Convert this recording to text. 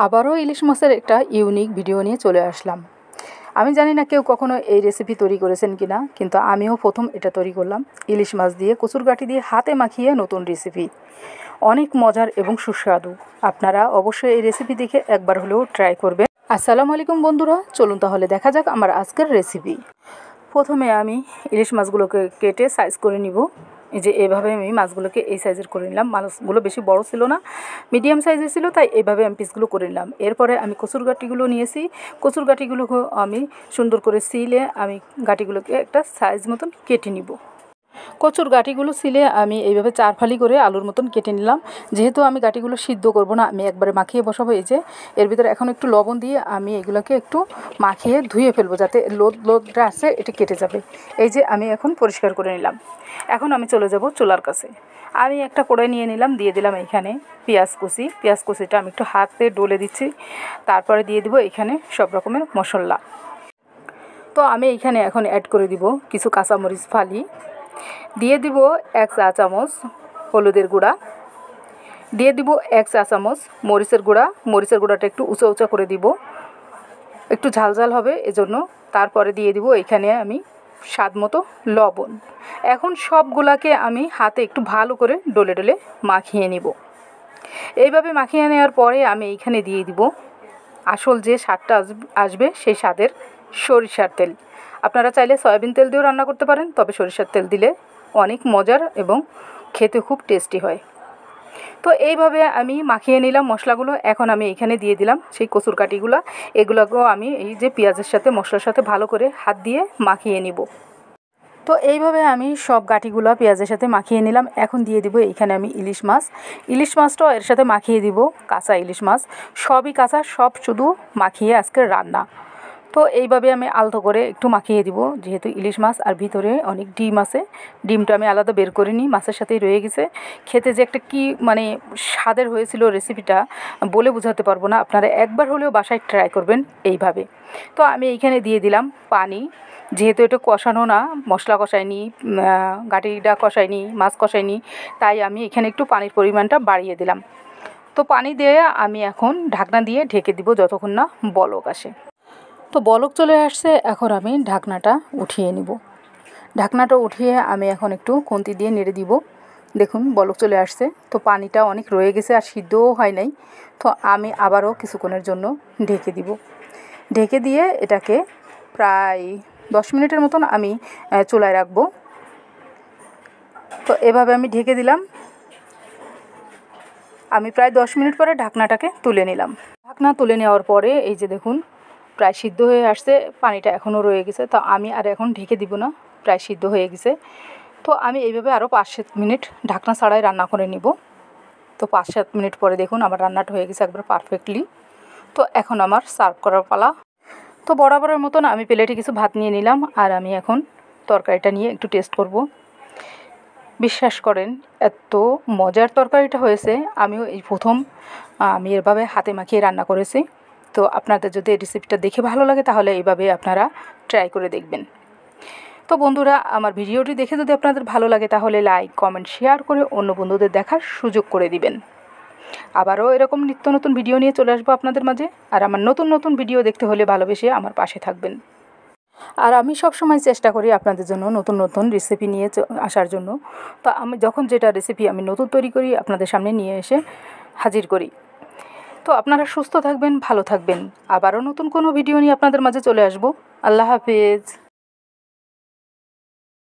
আবারও ইলিশ মাছের একটা ইউনিক ভিডিও নিয়ে চলে আসলাম। আমি জানি না কেউ কখনো এই রেসিপি তৈরি করেছেন কিনা, কিন্তু আমিও প্রথম এটা তৈরি করলাম। ইলিশ মাছ দিয়ে কচুর গাঁটি দিয়ে হাতে মাখিয়ে নতুন রেসিপি, অনেক মজার এবং সুস্বাদু। আপনারা অবশ্যই এই রেসিপি দেখে একবার হলেও ট্রাই করবেন। আসসালামু আলাইকুম বন্ধুরা, চলুন তাহলে দেখা যাক আমার আজকের রেসিপি। প্রথমে আমি ইলিশ মাছগুলোকে কেটে সাইজ করে নিব। এই যে এভাবে আমি মাছগুলোকে এই সাইজের করে নিলাম। মাছগুলো বেশি বড় ছিল না, মিডিয়াম সাইজের ছিল, তাই এইভাবে আমি পিসগুলো করে নিলাম। এরপরে আমি কচুর গাঁটিগুলো নিয়েছি। কচুর গাঁটিগুলোকে আমি সুন্দর করে সিলে আমি গাঁটিগুলোকে একটা সাইজ মতন কেটে নিব। কচুর গাঁটিগুলো ছিলে আমি এইভাবে 4 ফালি করে আলুর মতন কেটে নিলাম। যেহেতু আমি গাঁটিগুলো সিদ্ধ করব না, আমি একবারে মাখিয়ে বসাবো। এই যে এর ভিতরে এখন একটু লবণ দিয়ে আমি এগুলোকে একটু মাখিয়ে ধুয়ে ফেলবো, যাতে লোদটা আছে এটা কেটে যাবে। এই যে আমি এখন পরিষ্কার করে নিলাম। এখন আমি চলে যাব চুলার কাছে। আমি একটা কড়াই নিয়ে নিলাম, দিয়ে দিলাম এখানে পেঁয়াজ কুচিটা আমি একটু হাতে ডলে দিচ্ছি। তারপরে দিয়ে দিব এখানে সব রকমের মশলা। তো আমি এইখানে এখন অ্যাড করে দিব কিছু কাঁচামরিচ ফালি, দিয়ে দিব 1 চা চামচ হলুদের গুঁড়া, দিয়ে দিব 1 চা চামচ মরিচের গুঁড়া। মরিচের গুঁড়াটা একটু উঁচা উঁচা করে দিব, একটু ঝাল ঝাল হবে এজন্য। তারপরে দিয়ে দিব এখানে আমি স্বাদ মতো লবণ। এখন সবগুলাকে আমি হাতে একটু ভালো করে ডলে ডলে মাখিয়ে নিব। এইভাবে মাখিয়ে নেওয়ার পরে আমি এইখানে দিয়ে দিব আসল যে স্বাদটা আসবে সেই স্বাদের সরিষার তেল। আপনারা চাইলে সয়াবিন তেল দিয়েও রান্না করতে পারেন, তবে সরিষার তেল দিলে অনেক মজার এবং খেতে খুব টেস্টি হয়। তো এইভাবে আমি মাখিয়ে নিলাম মশলাগুলো। এখন আমি এখানে দিয়ে দিলাম সেই কচুর কাঠিগুলো। এগুলোকেও আমি এই যে পেঁয়াজের সাথে মশলার সাথে ভালো করে হাত দিয়ে মাখিয়ে নিব। তো এইভাবে আমি সব গাঁটিগুলো পেঁয়াজের সাথে মাখিয়ে নিলাম। এখন দিয়ে দিব এইখানে আমি ইলিশ মাছটাও এর সাথে মাখিয়ে দিব। কাঁচা ইলিশ মাছ, সবই কাঁচা, সব শুধু মাখিয়ে আজকে রান্না। তো এইভাবে আমি আলতো করে একটু মাখিয়ে দিব, যেহেতু ইলিশ মাছ আর ভিতরে অনেক ডিম আছে। ডিমটা আমি আলাদা বের করে নিই, মাছের সাথেই রয়ে গেছে। খেতে যে একটা কি মানে স্বাদের হয়েছিল রেসিপিটা বলে বোঝাতে পারবো না। আপনারা একবার হলেও বাসায় ট্রাই করবেন এইভাবে। তো আমি এইখানে দিয়ে দিলাম পানি। যেহেতু এটা কষানো না, মশলা কষায়নি, গাঁটিটা কষায়নি, মাছ কষায়নি, তাই আমি এখানে একটু পানির পরিমাণটা বাড়িয়ে দিলাম। তো পানি দিয়ে আমি এখন ঢাকনা দিয়ে ঢেকে দিব যতক্ষণ না বলক আসে। তো বলক চলে আসছে, এখন আমি ঢাকনাটা উঠিয়ে নিব। ঢাকনাটা উঠিয়ে আমি এখন একটু খুন্তি দিয়ে নেড়ে দিব। দেখুন বলক চলে আসছে। তো পানিটা অনেক রয়ে গেছে আর সিদ্ধও হয় নাই। তো আমি আবারও কিছুক্ষণের জন্য ঢেকে দিব। ঢেকে দিয়ে এটাকে প্রায় 10 মিনিটের মতন আমি চুলায় রাখবো। তো এভাবে আমি ঢেকে দিলাম। আমি প্রায় 10 মিনিট পরে ঢাকনাটাকে তুলে নিলাম। ঢাকনা তুলে নেওয়ার পরে এই যে দেখুন প্রায় সিদ্ধ হয়ে আসছে, পানিটা এখনও রয়ে গেছে। তো আমি আর এখন ঢেকে দিব না, প্রায় সিদ্ধ হয়ে গেছে। তো আমি এইভাবে আরও 5-7 মিনিট ঢাকনা ছাড়াই রান্না করে নিব। তো 5-7 মিনিট পরে দেখুন আমার রান্নাটা হয়ে গেছে একবার পারফেক্টলি। তো এখন আমার সার্ভ করার পালা। তো বরাবরের মতন আমি প্লেটে কিছু ভাত নিয়ে নিলাম, আর আমি এখন তরকারিটা নিয়ে একটু টেস্ট করব। বিশ্বাস করেন এত মজার তরকারিটা হয়েছে, আমিও এই প্রথম আমি এভাবে হাতে মাখিয়ে রান্না করেছি। তো আপনাদের যদি এই রেসিপিটা দেখে ভালো লাগে তাহলে এইভাবে আপনারা ট্রাই করে দেখবেন। তো বন্ধুরা, আমার ভিডিওটি দেখে যদি আপনাদের ভালো লাগে তাহলে লাইক, কমেন্ট, শেয়ার করে অন্য বন্ধুদের দেখার সুযোগ করে দিবেন। আবারও এরকম নিত্য নতুন ভিডিও নিয়ে চলে আসবো আপনাদের মাঝে। আর আমার নতুন নতুন ভিডিও দেখতে হলে ভালোবেসে আমার পাশে থাকবেন। আর আমি সব সময় চেষ্টা করি আপনাদের জন্য নতুন নতুন রেসিপি নিয়ে আসার জন্য। তো আমি যখন যেটা রেসিপি আমি নতুন তৈরি করি আপনাদের সামনে নিয়ে এসে হাজির করি। তো আপনারা সুস্থ থাকবেন, ভালো থাকবেন। আবারও নতুন কোনো ভিডিও নিয়ে আপনাদের মাঝে চলে আসবো। আল্লাহ হাফেজ।